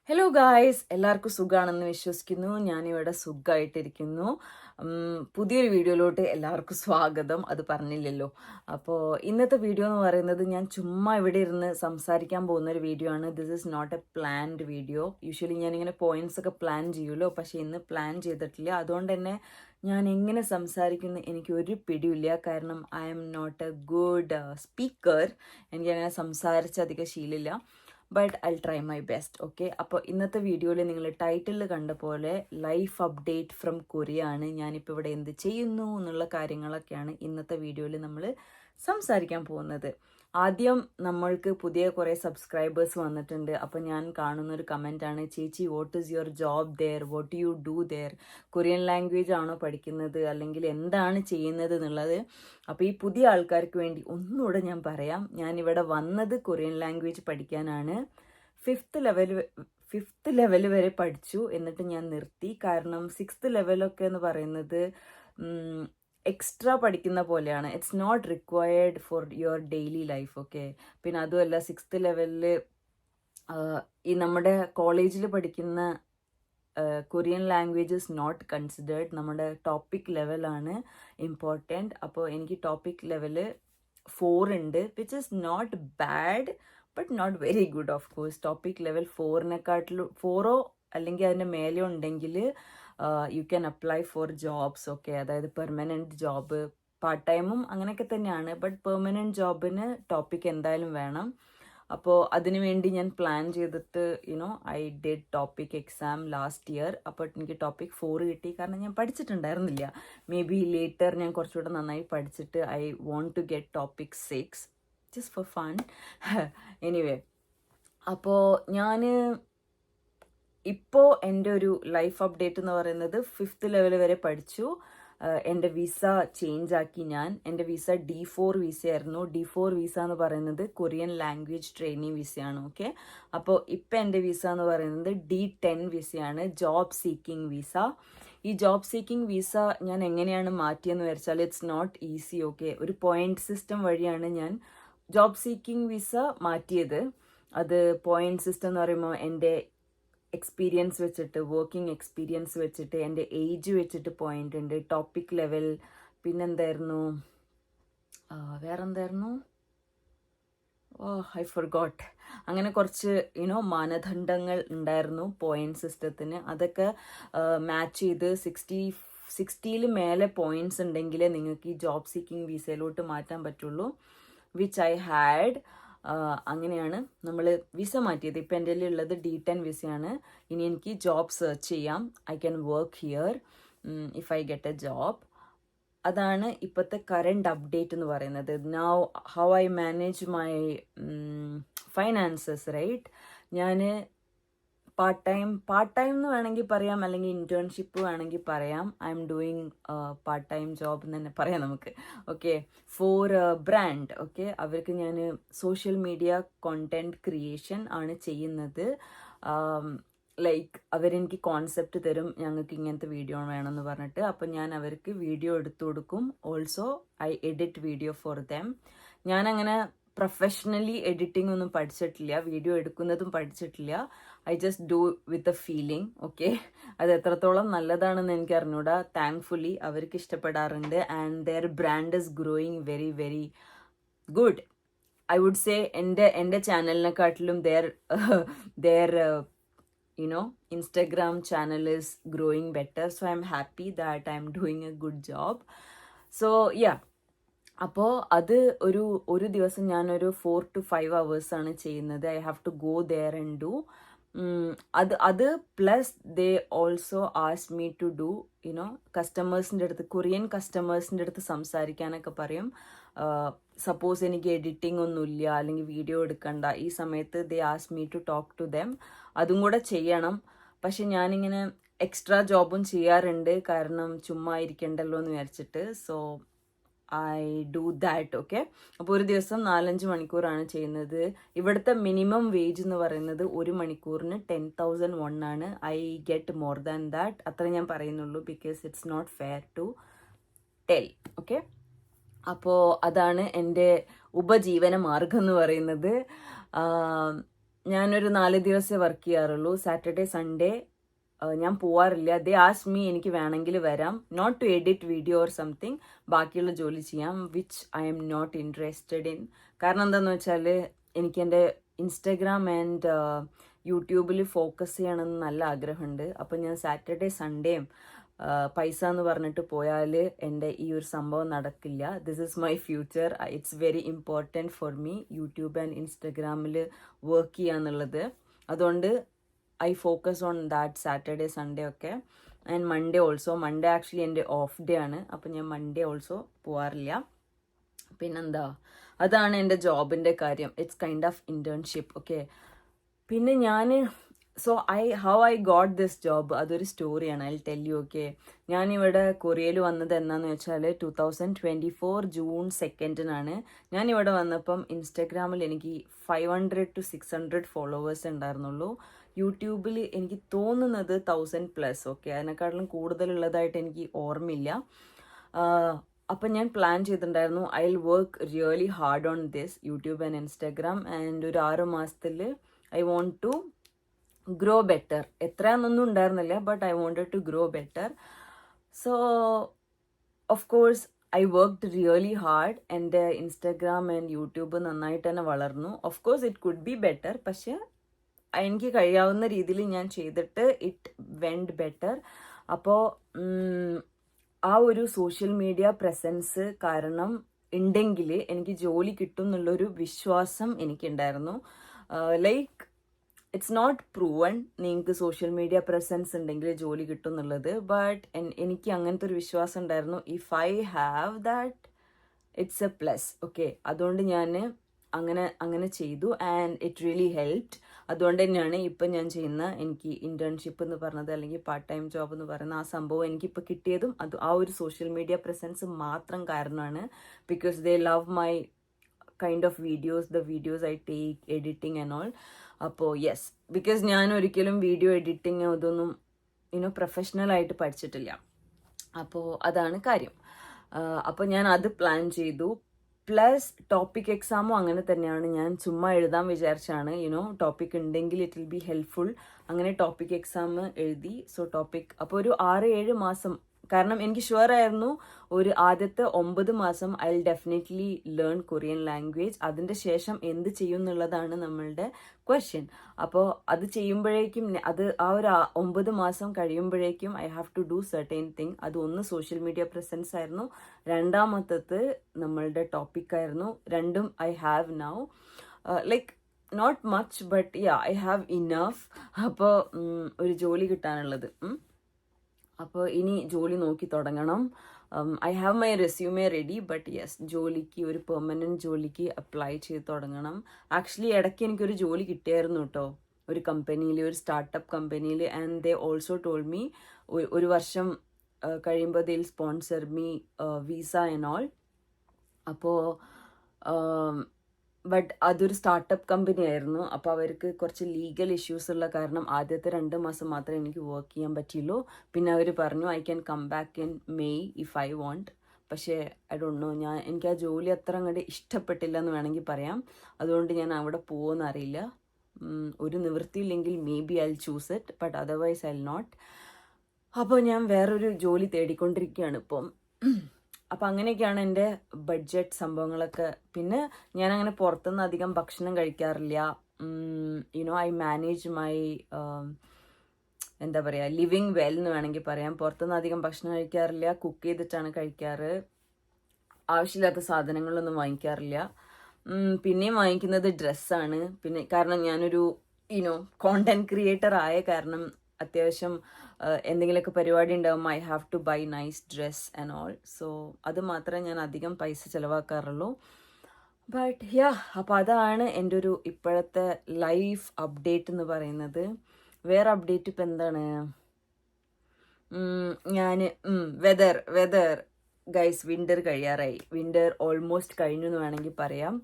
Hello guys, എല്ലാവർക്കും സുഖമാണെന്ന് വിശ്വസിക്കുന്നു. ഞാനിവിടെ സുഖമായിട്ടിരിക്കുന്നു. പുതിയൊരു വീഡിയോയിലോട്ട് എല്ലാവർക്കും സ്വാഗതം. അത് പറഞ്ഞില്ലല്ലോ. അപ്പോൾ ഇന്നത്തെ വീഡിയോ എന്ന് പറയുന്നത് ഞാൻ ചുമ്മാ ഇവിടെ ഇരുന്ന് സംസാരിക്കാൻ പോകുന്ന ഒരു വീഡിയോ ആണ്. This is not a planned video. Usually ഞാനിങ്ങനെ പോയിന്റ്സ് ഒക്കെ പ്ലാൻ ചെയ്യുമല്ലോ, പക്ഷേ ഇന്ന് പ്ലാൻ ചെയ്തിട്ടില്ല. അതുകൊണ്ട് തന്നെ ഞാൻ എങ്ങനെ സംസാരിക്കുന്നു എനിക്ക് ഒരു പിടിയില്ല. കാരണം I am not a good speaker. എനിക്കങ്ങനെ സംസാരിച്ച് അധികം ശീലമില്ല. But I try my best. Okay, അപ്പോൾ ഇന്നത്തെ വീഡിയോയിൽ നിങ്ങൾ ടൈറ്റിൽ കണ്ട പോലെ ലൈഫ് അപ്ഡേറ്റ് ഫ്രം കൊറിയ ആണ്. ഞാനിപ്പോൾ ഇവിടെ എന്ത് ചെയ്യുന്നു എന്നുള്ള കാര്യങ്ങളൊക്കെയാണ് ഇന്നത്തെ വീഡിയോയിൽ നമ്മൾ സംസാരിക്കാൻ പോകുന്നത്. ആദ്യം നമ്മൾക്ക് പുതിയ കുറേ സബ്സ്ക്രൈബേഴ്സ് വന്നിട്ടുണ്ട്. അപ്പോൾ ഞാൻ കാണുന്ന ഒരു കമൻ്റാണ്, ചേച്ചി what is your job there, what you do there, Korean language ആണോ പഠിക്കുന്നത് അല്ലെങ്കിൽ എന്താണ് ചെയ്യുന്നത് എന്നുള്ളത്. അപ്പോൾ ഈ പുതിയ ആൾക്കാർക്ക് വേണ്ടി ഒന്നുകൂടെ ഞാൻ പറയാം, ഞാനിവിടെ വന്നത് കൊറിയൻ ലാംഗ്വേജ് പഠിക്കാനാണ്. ഫിഫ്ത്ത് ലെവൽ വരെ പഠിച്ചു, എന്നിട്ട് ഞാൻ നിർത്തി. കാരണം സിക്സ്ത് ലെവലൊക്കെ എന്ന് പറയുന്നത് എക്സ്ട്രാ പഠിക്കുന്ന പോലെയാണ്. It's not required for your daily life. Okay, പിന്നെ അതുമല്ല സിക്സ്ത് ലെവലിൽ ഈ നമ്മുടെ കോളേജിൽ പഠിക്കുന്ന Korean language is not considered. നമ്മുടെ ടോപ്പിക് ലെവലാണ് ഇമ്പോർട്ടൻറ്റ്. അപ്പോൾ എനിക്ക് ടോപ്പിക് ലെവല് 4 ഉണ്ട്, which is not bad but not very good. Of course TOPIK level 4നെക്കാട്ടിലും 4 അല്ലെങ്കിൽ അതിൻ്റെ മേലെ ഉണ്ടെങ്കിൽ you can apply for jobs. Okay, അതായത് പെർമനൻറ്റ് ജോബ്, പാർട്ട് ടൈമും അങ്ങനെയൊക്കെ തന്നെയാണ്. ബട്ട് പെർമനൻറ്റ് ജോബിന് ടോപ്പിക് എന്തായാലും വേണം. അപ്പോൾ അതിനു വേണ്ടി ഞാൻ പ്ലാൻ ചെയ്തിട്ട് I did topic exam last year. അപ്പോൾ എനിക്ക് ടോപ്പിക് 4 കിട്ടി. കാരണം ഞാൻ പഠിച്ചിട്ടുണ്ടായിരുന്നില്ല. മേ ബി ലേറ്റർ ഞാൻ കുറച്ചുകൂടെ നന്നായി പഠിച്ചിട്ട് I want to get topic 6 just for fun. Anyway, അപ്പോൾ ഞാൻ ഇപ്പോൾ എൻ്റെ ഒരു ലൈഫ് അപ്ഡേറ്റ് എന്ന് പറയുന്നത് 5th ലെവൽ വരെ പഠിച്ചു. എൻ്റെ വിസ ചേഞ്ച് ആക്കി ഞാൻ. എൻ്റെ വിസ D4 വിസയായിരുന്നു. D4 വിസ എന്ന് പറയുന്നത് കൊറിയൻ ലാംഗ്വേജ് ട്രെയിനിങ് വിസയാണ്. ഓക്കെ, അപ്പോൾ ഇപ്പം എൻ്റെ വിസ എന്ന് പറയുന്നത് D10 വിസയാണ്, ജോബ് സീക്കിംഗ് വിസ. ഈ ജോബ് സീക്കിംഗ് വിസ ഞാൻ എങ്ങനെയാണ് മാറ്റിയെന്ന് വെച്ചാൽ ഇറ്റ്സ് നോട്ട് ഈസി. ഓക്കെ, ഒരു പോയിന്റ് സിസ്റ്റം വഴിയാണ് ഞാൻ ജോബ് സീക്കിംഗ് വിസ മാറ്റിയത്. അത് പോയിന്റ് സിസ്റ്റം എന്ന് പറയുമ്പോൾ എൻ്റെ എക്സ്പീരിയൻസ് വെച്ചിട്ട്, വർക്കിംഗ് എക്സ്പീരിയൻസ് വെച്ചിട്ട്, എൻ്റെ ഏജ് വെച്ചിട്ട് പോയിന്റ് ഉണ്ട്, ടോപ്പിക് ലെവൽ, പിന്നെന്തായിരുന്നു, വേറെന്തായിരുന്നു, ഐ ഫർഗോട്ട്. അങ്ങനെ കുറച്ച് മാനദണ്ഡങ്ങൾ ഉണ്ടായിരുന്നു പോയിന്റ് സിസ്റ്റത്തിന്. അതൊക്കെ മാച്ച് ചെയ്ത് 60ൽ മേലെ പോയിന്റ്സ് ഉണ്ടെങ്കിലേ നിങ്ങൾക്ക് ഈ ജോബ് സീക്കിംഗ് വിസയിലോട്ട് മാറ്റാൻ പറ്റുള്ളൂ, വിച്ച് ഐ ഹാഡ്. അങ്ങനെയാണ് നമ്മൾ വിസ മാറ്റിയത്. ഇപ്പം എൻ്റെ ഉള്ളത് D10 വിസയാണ്. ഇനി എനിക്ക് ജോബ് സെർച്ച് ചെയ്യാം. I can work here if I get a job. അതാണ് ഇപ്പോഴത്തെ കറണ്ട് അപ്ഡേറ്റ് എന്ന് പറയുന്നത്. Now how I manage my finances, right? ഞാൻ പാർട്ട് ടൈം എന്ന് വേണമെങ്കിൽ പറയാം, അല്ലെങ്കിൽ ഇന്റേൺഷിപ്പ് വേണമെങ്കിൽ പറയാം. I am doing part time job എന്ന് തന്നെ പറയാം നമുക്ക്. Okay, four brand. ഓക്കെ, അവർക്ക് ഞാൻ സോഷ്യൽ മീഡിയ കോണ്ടന്റ് ക്രിയേഷൻ ആണ് ചെയ്യുന്നത്. ലൈക്ക് അവരെനിക്ക് കോൺസെപ്റ്റ് തരും, ഞങ്ങൾക്ക് ഇങ്ങനത്തെ വീഡിയോ വേണമെന്ന് പറഞ്ഞിട്ട്. അപ്പം ഞാൻ അവർക്ക് വീഡിയോ എടുത്തു കൊടുക്കും. Also I edit video for them. ഞാനങ്ങനെ പ്രൊഫഷണലി എഡിറ്റിംഗ് ഒന്നും പഠിച്ചിട്ടില്ല, വീഡിയോ എടുക്കുന്നതും പഠിച്ചിട്ടില്ല. I just do with a feeling. Okay, അത് എത്രത്തോളം നല്ലതാണെന്ന് എനിക്ക് അറിഞ്ഞൂടാ. താങ്ക്ഫുള്ളി അവർക്ക് ഇഷ്ടപ്പെടാറുണ്ട്. And their brand is growing very very good. I would say എൻ്റെ ചാനലിനെക്കാട്ടിലും their Instagram channel is growing better. So I'm happy that I'm doing a good job. So yeah. അപ്പോൾ അത് ഒരു ദിവസം ഞാനൊരു 4 to 5 hours ആണ് ചെയ്യുന്നത്. I have to go there and do അത് plus they also ask me to do കസ്റ്റമേഴ്സിൻ്റെ അടുത്ത്, കൊറിയൻ കസ്റ്റമേഴ്സിൻ്റെ അടുത്ത് സംസാരിക്കാനൊക്കെ പറയും. സപ്പോസ് എനിക്ക് എഡിറ്റിംഗ് ഒന്നുമില്ല അല്ലെങ്കിൽ വീഡിയോ എടുക്കണ്ട, ഈ സമയത്ത് they ask me to talk to them. അതും കൂടെ ചെയ്യണം. പക്ഷെ ഞാനിങ്ങനെ എക്സ്ട്രാ ജോബും ചെയ്യാറുണ്ട്, കാരണം ചുമ്മാ ഇരിക്കണ്ടല്ലോ എന്ന് വിചാരിച്ചിട്ട്. So I do that. Okay, അപ്പോൾ ഒരു ദിവസം 4-5 മണിക്കൂറാണ് ചെയ്യുന്നത്. ഇവിടുത്തെ മിനിമം വേജ് എന്ന് പറയുന്നത് ഒരു മണിക്കൂറിന് 10,001 ആണ്. I get more than that. അത്ര ഞാൻ പറയുന്നുള്ളൂ, because it's not fair to tell. Okay, അപ്പോൾ അതാണ് എൻ്റെ ഉപജീവന മാർഗം എന്ന് പറയുന്നത്. ഞാനൊരു 4 ദിവസമേ വർക്ക് ചെയ്യാറുള്ളൂ. സാറ്റർഡേ സൺഡേ ഞാൻ പോവാറില്ല. ദേ ആസ്ക് മീ എനിക്ക് വേണമെങ്കിൽ വരാം, not to edit video or something, ബാക്കിയുള്ള ജോലി ചെയ്യാം, which I am not interested in. കാരണം എന്താണെന്ന് വെച്ചാൽ എനിക്ക് എൻ്റെ ഇൻസ്റ്റഗ്രാം ആൻഡ് യൂട്യൂബിൽ ഫോക്കസ് ചെയ്യണമെന്ന് നല്ല ആഗ്രഹമുണ്ട്. അപ്പം ഞാൻ സാറ്റർഡേ സൺഡേയും പൈസ എന്ന് പറഞ്ഞിട്ട് പോയാൽ എൻ്റെ ഈ ഒരു സംഭവം നടക്കില്ല. This is my future. It's very important for me YouTube and ഇൻസ്റ്റഗ്രാമിൽ വർക്ക് ചെയ്യുക എന്നുള്ളത്. അതുകൊണ്ട് I focus on that Saturday Sunday ഒക്കെ. And Monday also. Monday actually എൻ്റെ ഓഫ് ഡേ ആണ്. അപ്പം ഞാൻ മൺഡേ ഓൾസോ പോവാറില്ല. പിന്നെന്താ, അതാണ് എൻ്റെ ജോബിൻ്റെ കാര്യം. It's kind of internship. Okay. പിന്നെ ഞാൻ how I got this job, അതൊരു സ്റ്റോറിയാണ്. I tell you. ഓക്കെ. ഞാനിവിടെ കൊറിയയിൽ വന്നത് എന്നാന്ന് വെച്ചാൽ 2024 ജൂൺ 2 ഞാനിവിടെ വന്നപ്പം ഇൻസ്റ്റഗ്രാമിൽ എനിക്ക് 500 to 600 ഫോളോവേഴ്സ് ഉണ്ടായിരുന്നുള്ളൂ. യൂട്യൂബിൽ എനിക്ക് തോന്നുന്നത് 1000+. ഓക്കെ. അതിനെക്കാട്ടിലും കൂടുതലുള്ളതായിട്ട് എനിക്ക് ഓർമ്മയില്ല. അപ്പം ഞാൻ പ്ലാൻ ചെയ്തിട്ടുണ്ടായിരുന്നു I will work really hard on this YouTube and Instagram. And ഒരു 6 മാസത്തിൽ I want to grow better. എത്രയാണെന്നൊന്നും ഉണ്ടായിരുന്നില്ല, but I wanted to grow better. So of course I worked really hard. എൻ്റെ ഇൻസ്റ്റഗ്രാം ആൻഡ് യൂട്യൂബ് നന്നായിട്ട് തന്നെ വളർന്നു. Of course it could be better, പക്ഷേ എനിക്ക് കഴിയാവുന്ന രീതിയിൽ ഞാൻ ചെയ്തിട്ട് ഇറ്റ് വെൻറ്റ് ബെറ്റർ. അപ്പോൾ ആ ഒരു സോഷ്യൽ മീഡിയ പ്രസൻസ് കാരണം ഉണ്ടെങ്കിൽ എനിക്ക് ജോലി കിട്ടും എന്നുള്ളൊരു വിശ്വാസം എനിക്കുണ്ടായിരുന്നു. ലൈക്ക് ഇറ്റ്സ് നോട്ട് പ്രൂവൺ നിങ്ങൾക്ക് സോഷ്യൽ മീഡിയ പ്രസൻസ് ഉണ്ടെങ്കിൽ ജോലി കിട്ടും എന്നുള്ളത്, ബട്ട് എനിക്ക് അങ്ങനത്തെ ഒരു വിശ്വാസം ഉണ്ടായിരുന്നു. If I have that it's A plus. Okay. അതുകൊണ്ട് ഞാൻ അങ്ങനെ ചെയ്തു ആൻഡ് ഇറ്റ് റിയലി ഹെൽപ്ഡ്. അതുകൊണ്ട് തന്നെയാണ് ഇപ്പം ഞാൻ ചെയ്യുന്ന എനിക്ക് ഇൻറ്റേൺഷിപ്പ് എന്ന് പറഞ്ഞത് അല്ലെങ്കിൽ പാർട്ട് ടൈം ജോബ് എന്ന് പറയുന്ന ആ സംഭവം എനിക്കിപ്പോൾ കിട്ടിയതും ആ ഒരു സോഷ്യൽ മീഡിയ പ്രസൻസ് മാത്രം കാരണമാണ്. Because they love my kind of videos, the videos I take, editing and all. അപ്പോൾ യെസ്, ബിക്കോസ് ഞാൻ ഒരിക്കലും വീഡിയോ എഡിറ്റിംഗ് ഇതൊന്നും പ്രൊഫഷണലായിട്ട് പഠിച്ചിട്ടില്ല. അപ്പോൾ അതാണ് കാര്യം. അപ്പോൾ ഞാൻ അത് പ്ലാൻ ചെയ്തു. പ്ലസ് ടോപ്പിക് എക്സാമും അങ്ങനെ തന്നെയാണ്. ഞാൻ ചുമ്മാ എഴുതാൻ വിചാരിച്ചാണ്. ടോപ്പിക് ഉണ്ടെങ്കിൽ ഇറ്റ് വിൽ ബി ഹെൽപ്ഫുൾ. അങ്ങനെ ടോപ്പിക് എക്സാം എഴുതി. സോ ടോപ്പിക് അപ്പോൾ ഒരു 6-7 മാസം, കാരണം എനിക്ക് ഷുവർ ആയിരുന്നു ഒരു ആദ്യത്തെ 9 മാസം I will definitely learn Korean language. അതിൻ്റെ ശേഷം എന്ത് ചെയ്യും എന്നുള്ളതാണ് നമ്മളുടെ ക്വസ്റ്റ്യൻ. അപ്പോൾ അത് ചെയ്യുമ്പോഴേക്കും അത് ആ ഒരു 9 മാസം കഴിയുമ്പോഴേക്കും I have to do certain thing. അത് ഒന്ന് സോഷ്യൽ മീഡിയ പ്രസൻസ് ആയിരുന്നു, രണ്ടാമത്തത് നമ്മളുടെ ടോപ്പിക്കായിരുന്നു. രണ്ടും I have now. Like not much, but yeah I have enough. അപ്പോൾ ഒരു ജോലി കിട്ടാനുള്ളത്. അപ്പോൾ ഇനി ജോലി നോക്കി തുടങ്ങണം. I have my resume ready, but yes, ജോലിക്ക് ഒരു പെർമനൻറ്റ് ജോലിക്ക് അപ്ലൈ ചെയ്ത് തുടങ്ങണം. ആക്ച്വലി ഇടയ്ക്ക് എനിക്കൊരു ജോലി കിട്ടിയായിരുന്നു കേട്ടോ, ഒരു കമ്പനിയിൽ, ഒരു സ്റ്റാർട്ടപ്പ് കമ്പനിയിൽ. And they also told me ഒരു വർഷം കഴിയുമ്പോൾ they will sponsor me visa and all. അപ്പോൾ ബട്ട് അതൊരു സ്റ്റാർട്ടപ്പ് കമ്പനി ആയിരുന്നു. അപ്പോൾ അവർക്ക് കുറച്ച് ലീഗൽ ഇഷ്യൂസ് ഉള്ള കാരണം ആദ്യത്തെ 2 മാസം മാത്രമേ എനിക്ക് വർക്ക് ചെയ്യാൻ പറ്റിയുള്ളൂ. പിന്നെ അവർ പറഞ്ഞു I can come back in May if I want. പക്ഷേ ഐ ഡോണ്ട് നോ, എനിക്ക് ആ ജോലി അത്ര അങ്ങോട്ട് ഇഷ്ടപ്പെട്ടില്ല എന്ന് വേണമെങ്കിൽ പറയാം. അതുകൊണ്ട് ഞാൻ അവിടെ പോകുമെന്ന് അറിയില്ല. ഒരു നിവൃത്തിയില്ലെങ്കിൽ maybe I will choose it, but otherwise I will not. അപ്പോൾ ഞാൻ വേറൊരു ജോലി തേടിക്കൊണ്ടിരിക്കുകയാണ് ഇപ്പം. അപ്പം അങ്ങനെയൊക്കെയാണ് എൻ്റെ ബഡ്ജറ്റ് സംഭവങ്ങളൊക്കെ. പിന്നെ ഞാനങ്ങനെ പുറത്തുനിന്ന് അധികം ഭക്ഷണം കഴിക്കാറില്ല. ഐ മാനേജ് മൈ എന്താ പറയുക, ലിവിങ് വെൽ എന്ന് വേണമെങ്കിൽ പറയാം. പുറത്തുനിന്ന് അധികം ഭക്ഷണം കഴിക്കാറില്ല, കുക്ക് ചെയ്തിട്ടാണ് കഴിക്കാറ്. ആവശ്യമില്ലാത്ത സാധനങ്ങളൊന്നും വാങ്ങിക്കാറില്ല. പിന്നെയും വാങ്ങിക്കുന്നത് ഡ്രസ്സാണ്. പിന്നെ കാരണം ഞാനൊരു കോണ്ടന്റ് ക്രിയേറ്റർ ആയ കാരണം അത്യാവശ്യം എന്തെങ്കിലുമൊക്കെ പരിപാടി ഉണ്ടാകുമ്പോൾ I have to buy nice dress and all. So അത് മാത്രമേ ഞാൻ അധികം പൈസ ചിലവാക്കാറുള്ളൂ. ബട്ട് യാ, അപ്പോൾ അതാണ് എൻ്റെ ഒരു ഇപ്പോഴത്തെ ലൈഫ് അപ്ഡേറ്റ് എന്ന് പറയുന്നത്. വേറെ അപ്ഡേറ്റ് ഇപ്പം എന്താണ്, ഞാൻ വെതർ ഗൈസ്, വിൻ്റർ കഴിയാറായി. വിൻ്റർ ഓൾമോസ്റ്റ് കഴിഞ്ഞു എന്ന് വേണമെങ്കിൽ പറയാം.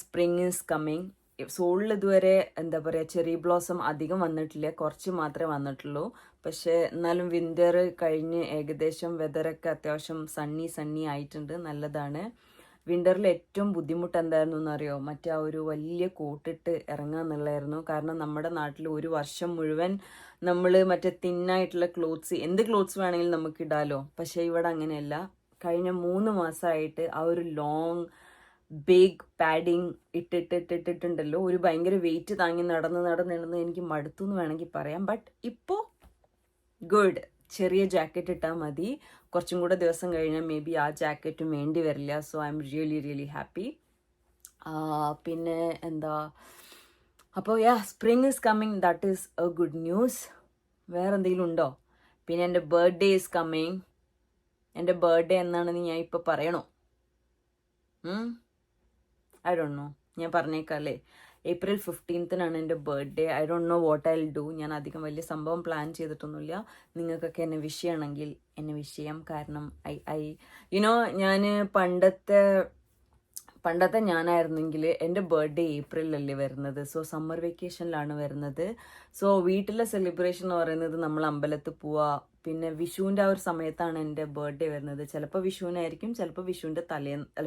Spring is coming. സോളിൽ ഇതുവരെ എന്താ പറയുക, ചെറി ബ്ലോസം അധികം വന്നിട്ടില്ല, കുറച്ച് മാത്രമേ വന്നിട്ടുള്ളൂ. പക്ഷേ എന്നാലും വിൻ്റർ കഴിഞ്ഞ് ഏകദേശം വെതറൊക്കെ അത്യാവശ്യം സണ്ണി ആയിട്ടുണ്ട്, നല്ലതാണ്. വിൻ്ററിൽ ഏറ്റവും ബുദ്ധിമുട്ട് എന്തായിരുന്നു എന്നറിയോ? മറ്റേ ആ ഒരു വലിയ കോട്ടിട്ട് ഇറങ്ങുക എന്നുള്ളതായിരുന്നു. കാരണം നമ്മുടെ നാട്ടിൽ ഒരു വർഷം മുഴുവൻ നമ്മൾ മറ്റേ തിന്നായിട്ടുള്ള ക്ലോത്ത്സ്, എന്ത് ക്ലോത്ത്സ് വേണമെങ്കിലും നമുക്ക് ഇടാലോ. പക്ഷേ ഇവിടെ അങ്ങനെയല്ല. കഴിഞ്ഞ 3 മാസമായിട്ട് ആ ഒരു ലോങ് ബിഗ് പാഡിങ് ഇട്ടിട്ടുണ്ടല്ലോ, ഒരു ഭയങ്കര വെയിറ്റ് താങ്ങി നടന്ന് എനിക്ക് മടുത്തു എന്ന് വേണമെങ്കിൽ പറയാം. ബട്ട് ഇപ്പോൾ ഗുഡ്. ചെറിയ ജാക്കറ്റ് ഇട്ടാൽ മതി. കുറച്ചും കൂടെ ദിവസം കഴിഞ്ഞാൽ മേ ബി ആ ജാക്കറ്റും വേണ്ടി വരില്ല. So I am really happy. പിന്നെ എന്താ, അപ്പോൾ spring is coming, that is A good news. വേറെ എന്തെങ്കിലും ഉണ്ടോ? പിന്നെ എൻ്റെ ബർത്ത്ഡേ ഈസ് കമ്മിങ്. എൻ്റെ ബർത്ത്ഡേ എന്നാണെന്ന് ഞാൻ ഇപ്പോൾ പറയണോ? I don't no. ഞാൻ പറഞ്ഞേക്കല്ലേ, April 15th എൻ്റെ birthday. I don't no what I will do. ഞാൻ അധികം വലിയ സംഭവം പ്ലാൻ ചെയ്തിട്ടൊന്നുമില്ല. നിങ്ങൾക്കൊക്കെ എന്നെ വിഷ് ചെയ്യണമെങ്കിൽ എന്നെ വിഷ് ചെയ്യാം. കാരണം ഞാൻ പണ്ടത്തെ ഞാനായിരുന്നെങ്കിൽ എൻ്റെ ബർത്ത്ഡേ ഏപ്രിലല്ലേ വരുന്നത്. സോ സമ്മർ വെക്കേഷനിലാണ് വരുന്നത്. സോ വീട്ടിലെ സെലിബ്രേഷൻ എന്ന് പറയുന്നത് നമ്മൾ അമ്പലത്തിൽ പോവുക. പിന്നെ വിഷുവിൻ്റെ ആ ഒരു സമയത്താണ് എൻ്റെ ബർത്ത്ഡേ വരുന്നത്. ചിലപ്പോൾ വിഷുവിനായിരിക്കും, ചിലപ്പോൾ വിഷുവിൻ്റെ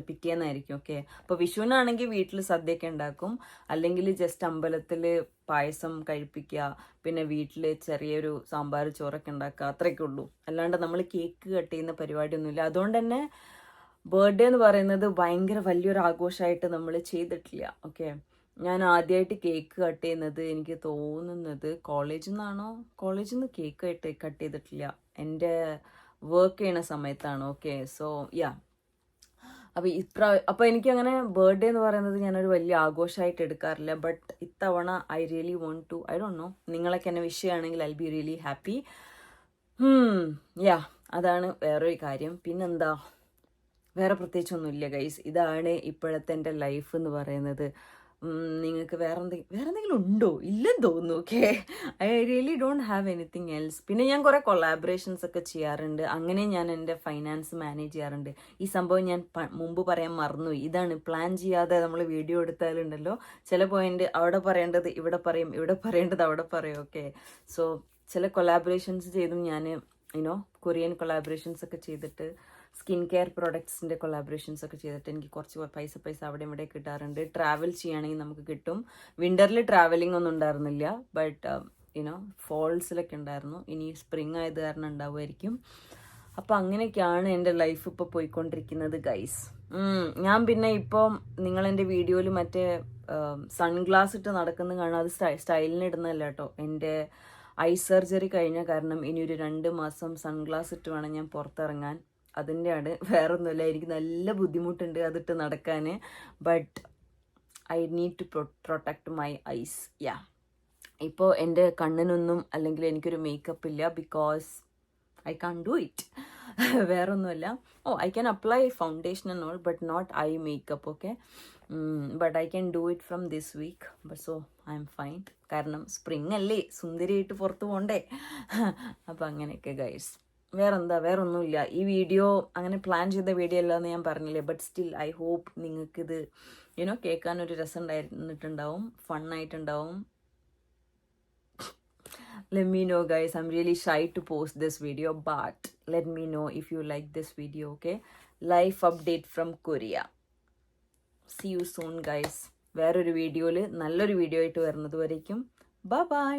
പിറ്റേന്നായിരിക്കും. ഓക്കെ, അപ്പോൾ വിഷുവിനാണെങ്കിൽ വീട്ടിൽ സദ്യയൊക്കെ ഉണ്ടാക്കും. അല്ലെങ്കിൽ ജസ്റ്റ് അമ്പലത്തിൽ പായസം കഴിപ്പിക്കുക, പിന്നെ വീട്ടിൽ ചെറിയൊരു സാമ്പാർ ചോറൊക്കെ ഉണ്ടാക്കുക, അത്രയൊക്കെ ഉള്ളൂ. അല്ലാണ്ട് നമ്മൾ കേക്ക് കട്ട് ചെയ്യുന്ന പരിപാടിയൊന്നുമില്ല. അതുകൊണ്ട് തന്നെ ബർത്ത്ഡേ എന്ന് പറയുന്നത് ഭയങ്കര വലിയൊരു ആഘോഷമായിട്ട് നമ്മൾ ചെയ്തിട്ടില്ല. ഓക്കെ, ഞാൻ ആദ്യമായിട്ട് കേക്ക് കട്ട് ചെയ്യുന്നത് എനിക്ക് തോന്നുന്നത് കോളേജിൽ നിന്ന് കേക്ക് കട്ട് ചെയ്തിട്ടില്ല, എൻ്റെ വർക്ക് ചെയ്യണ സമയത്താണ്. ഓക്കെ, സോ അപ്പോൾ എനിക്കങ്ങനെ ബർത്ത്ഡേ എന്ന് പറയുന്നത് ഞാനൊരു വലിയ ആഘോഷമായിട്ട് എടുക്കാറില്ല. ബട്ട് ഇത്തവണ I really want to, I don't know, നിങ്ങളൊക്കെ എന്നെ വിഷ് ചെയ്യുകയാണെങ്കിൽ ഐ ബി റിയലി ഹാപ്പി. അതാണ് വേറൊരു കാര്യം. പിന്നെന്താ, വേറെ പ്രത്യേകിച്ചൊന്നുമില്ല ഗൈസ്. ഇതാണ് ഇപ്പോഴത്തെ എൻ്റെ ലൈഫ് എന്ന് പറയുന്നത്. നിങ്ങൾക്ക് വേറെ എന്തെങ്കിലും ഉണ്ടോ? ഇല്ലെന്ന് തോന്നുന്നു. Okay, I really don't have anything else. പിന്നെ ഞാൻ കുറേ കൊളാബറേഷൻസ് ഒക്കെ ചെയ്യാറുണ്ട്. അങ്ങനെ ഞാൻ എൻ്റെ ഫൈനാൻസ് മാനേജ് ചെയ്യാറുണ്ട്. ഈ സംഭവം ഞാൻ മുമ്പ് പറയാൻ മറന്നുപോയി. ഇതാണ്, പ്ലാൻ ചെയ്യാതെ നമ്മൾ വീഡിയോ എടുത്താലുണ്ടല്ലോ, ചില പോയിന്റ് അവിടെ പറയേണ്ടത് ഇവിടെ പറയും, ഇവിടെ പറയേണ്ടത് അവിടെ പറയും. ഓക്കെ, സോ ചില കൊളാബറേഷൻസ് ചെയ്തും ഞാൻ കൊറിയൻ കൊളാബറേഷൻസ് ഒക്കെ ചെയ്തിട്ട്, സ്കിൻ കെയർ പ്രോഡക്ട്സിൻ്റെ കൊളാബറേഷൻസ് ഒക്കെ ചെയ്തിട്ട് എനിക്ക് കുറച്ച് പൈസ അവിടെ ഇവിടെ കിട്ടാറുണ്ട്. ട്രാവൽ ചെയ്യുകയാണെങ്കിൽ നമുക്ക് കിട്ടും. വിൻ്ററിൽ ട്രാവലിംഗ് ഒന്നും ഉണ്ടായിരുന്നില്ല, ബട്ട് ഫോൾസിലൊക്കെ ഉണ്ടായിരുന്നു. ഇനി സ്പ്രിങ് ആയത് കാരണം ഉണ്ടാവുമായിരിക്കും. അപ്പോൾ അങ്ങനെയൊക്കെയാണ് എൻ്റെ ലൈഫ് ഇപ്പോൾ പോയിക്കൊണ്ടിരിക്കുന്നത് ഗൈസ്. ഞാൻ പിന്നെ ഇപ്പം നിങ്ങളെൻ്റെ വീഡിയോയിൽ മറ്റേ സൺഗ്ലാസ് ഇട്ട് നടക്കുന്നത് കാണാം. അത് സ്റ്റൈലിന് ഇടുന്നതല്ല കേട്ടോ. എൻ്റെ ഐ സർജറി കഴിഞ്ഞ കാരണം ഇനി ഒരു 2 മാസം സൺഗ്ലാസ് ഇട്ട് വേണം ഞാൻ പുറത്തിറങ്ങാൻ. അതിൻ്റെയാണ്, വേറൊന്നുമില്ല. എനിക്ക് നല്ല ബുദ്ധിമുട്ടുണ്ട് അതിട്ട് നടക്കാൻ. But I need to protect my eyes. ഇപ്പോൾ എൻ്റെ കണ്ണിനൊന്നും അല്ലെങ്കിൽ എനിക്കൊരു മേക്കപ്പ് ഇല്ല, because I can't do it. വേറൊന്നുമല്ല. I can apply foundation and all, but not I makeup. Okay, but I can do it from this week. But so I'm fine. കാരണം spring അല്ലേ, സുന്ദരിയായിട്ട് പുറത്ത് പോകണ്ടേ. അപ്പം അങ്ങനെയൊക്കെ guys. വേറൊന്നുമില്ല. ഈ വീഡിയോ അങ്ങനെ പ്ലാൻ ചെയ്ത വീഡിയോ അല്ലാന്ന് ഞാൻ പറഞ്ഞില്ലേ. ബട്ട് സ്റ്റിൽ ഐ ഹോപ്പ് നിങ്ങൾക്കിത് കേൾക്കാനൊരു രസം ഉണ്ടായിട്ടുണ്ടാവും, ഫണ്ണായിട്ടുണ്ടാവും. Let me know guys, I'm really shy to post this video, but let me know if you like this video. Okay, life update from Korea. See you soon guys. വേറൊരു വീഡിയോയിൽ നല്ലൊരു video ആയിട്ട് വരുന്നത് വരേക്കും bye bye.